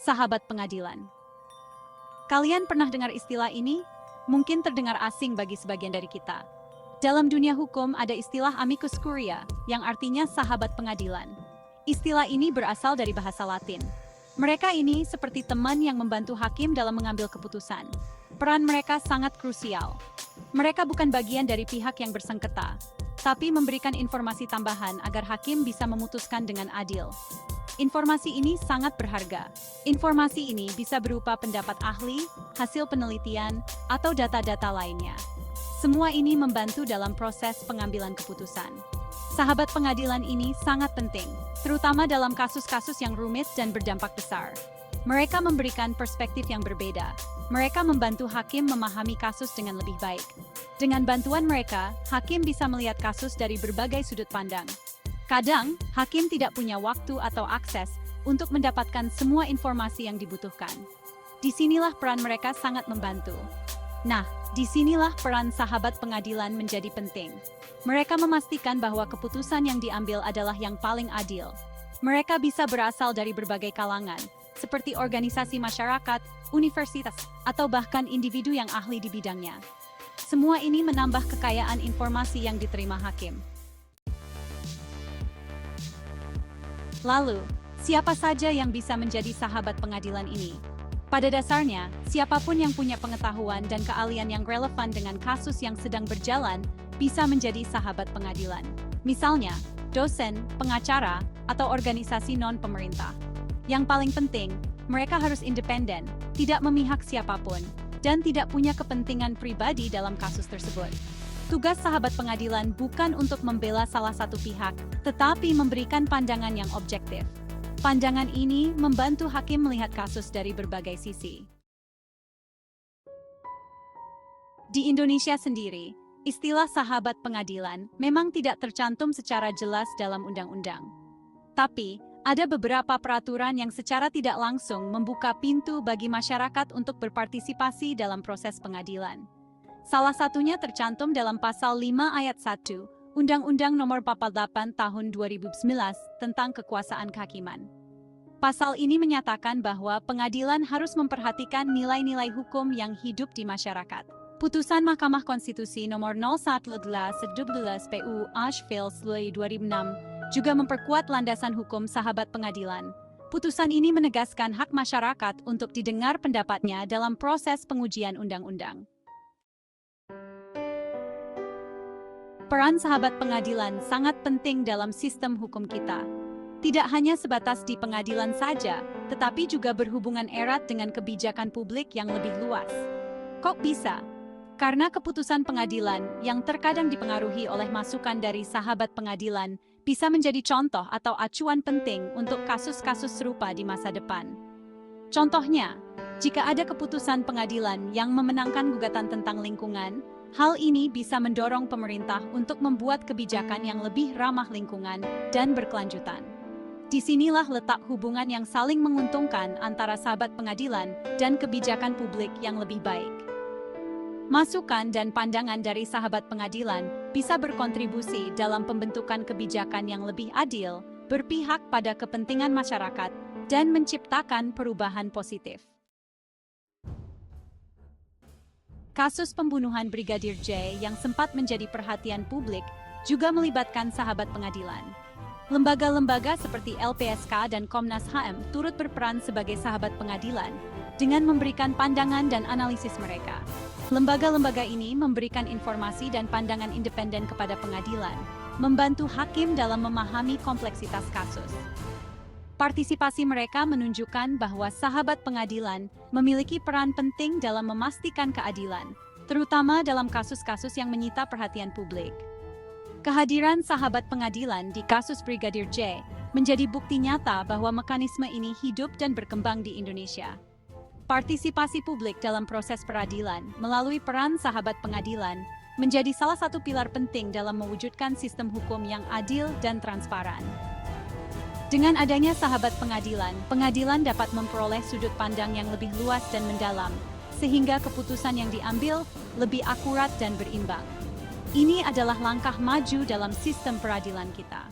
Sahabat pengadilan. Kalian pernah dengar istilah ini? Mungkin terdengar asing bagi sebagian dari kita. Dalam dunia hukum ada istilah amicus curiae, yang artinya sahabat pengadilan. Istilah ini berasal dari bahasa Latin. Mereka ini seperti teman yang membantu hakim dalam mengambil keputusan. Peran mereka sangat krusial. Mereka bukan bagian dari pihak yang bersengketa, tapi memberikan informasi tambahan agar hakim bisa memutuskan dengan adil. Informasi ini sangat berharga. Informasi ini bisa berupa pendapat ahli, hasil penelitian, atau data-data lainnya. Semua ini membantu dalam proses pengambilan keputusan. Sahabat pengadilan ini sangat penting, terutama dalam kasus-kasus yang rumit dan berdampak besar. Mereka memberikan perspektif yang berbeda. Mereka membantu hakim memahami kasus dengan lebih baik. Dengan bantuan mereka, hakim bisa melihat kasus dari berbagai sudut pandang. Kadang, hakim tidak punya waktu atau akses untuk mendapatkan semua informasi yang dibutuhkan. Disinilah peran mereka sangat membantu. Nah, disinilah peran sahabat pengadilan menjadi penting. Mereka memastikan bahwa keputusan yang diambil adalah yang paling adil. Mereka bisa berasal dari berbagai kalangan, seperti organisasi masyarakat, universitas, atau bahkan individu yang ahli di bidangnya. Semua ini menambah kekayaan informasi yang diterima hakim. Lalu, siapa saja yang bisa menjadi sahabat pengadilan ini? Pada dasarnya, siapapun yang punya pengetahuan dan keahlian yang relevan dengan kasus yang sedang berjalan bisa menjadi sahabat pengadilan. Misalnya, dosen, pengacara, atau organisasi non-pemerintah. Yang paling penting, mereka harus independen, tidak memihak siapapun, dan tidak punya kepentingan pribadi dalam kasus tersebut. Tugas sahabat pengadilan bukan untuk membela salah satu pihak, tetapi memberikan pandangan yang objektif. Pandangan ini membantu hakim melihat kasus dari berbagai sisi. Di Indonesia sendiri, istilah sahabat pengadilan memang tidak tercantum secara jelas dalam undang-undang. Tapi, ada beberapa peraturan yang secara tidak langsung membuka pintu bagi masyarakat untuk berpartisipasi dalam proses pengadilan. Salah satunya tercantum dalam Pasal 5 Ayat 1, Undang-Undang Nomor 48 Tahun 2011 tentang Kekuasaan Kehakiman. Pasal ini menyatakan bahwa pengadilan harus memperhatikan nilai-nilai hukum yang hidup di masyarakat. Putusan Mahkamah Konstitusi Nomor 01/17 PU Ashfields 2006 juga memperkuat landasan hukum sahabat pengadilan. Putusan ini menegaskan hak masyarakat untuk didengar pendapatnya dalam proses pengujian undang-undang. Peran sahabat pengadilan sangat penting dalam sistem hukum kita. Tidak hanya sebatas di pengadilan saja, tetapi juga berhubungan erat dengan kebijakan publik yang lebih luas. Kok bisa? Karena keputusan pengadilan yang terkadang dipengaruhi oleh masukan dari sahabat pengadilan bisa menjadi contoh atau acuan penting untuk kasus-kasus serupa di masa depan. Contohnya, jika ada keputusan pengadilan yang memenangkan gugatan tentang lingkungan, hal ini bisa mendorong pemerintah untuk membuat kebijakan yang lebih ramah lingkungan dan berkelanjutan. Disinilah letak hubungan yang saling menguntungkan antara sahabat pengadilan dan kebijakan publik yang lebih baik. Masukan dan pandangan dari sahabat pengadilan bisa berkontribusi dalam pembentukan kebijakan yang lebih adil, berpihak pada kepentingan masyarakat, dan menciptakan perubahan positif. Kasus pembunuhan Brigadir J yang sempat menjadi perhatian publik juga melibatkan sahabat pengadilan. Lembaga-lembaga seperti LPSK dan Komnas HM turut berperan sebagai sahabat pengadilan dengan memberikan pandangan dan analisis mereka. Lembaga-lembaga ini memberikan informasi dan pandangan independen kepada pengadilan, membantu hakim dalam memahami kompleksitas kasus. Partisipasi mereka menunjukkan bahwa sahabat pengadilan memiliki peran penting dalam memastikan keadilan, terutama dalam kasus-kasus yang menyita perhatian publik. Kehadiran sahabat pengadilan di kasus Brigadir J menjadi bukti nyata bahwa mekanisme ini hidup dan berkembang di Indonesia. Partisipasi publik dalam proses peradilan melalui peran sahabat pengadilan menjadi salah satu pilar penting dalam mewujudkan sistem hukum yang adil dan transparan. Dengan adanya sahabat pengadilan, pengadilan dapat memperoleh sudut pandang yang lebih luas dan mendalam, sehingga keputusan yang diambil lebih akurat dan berimbang. Ini adalah langkah maju dalam sistem peradilan kita.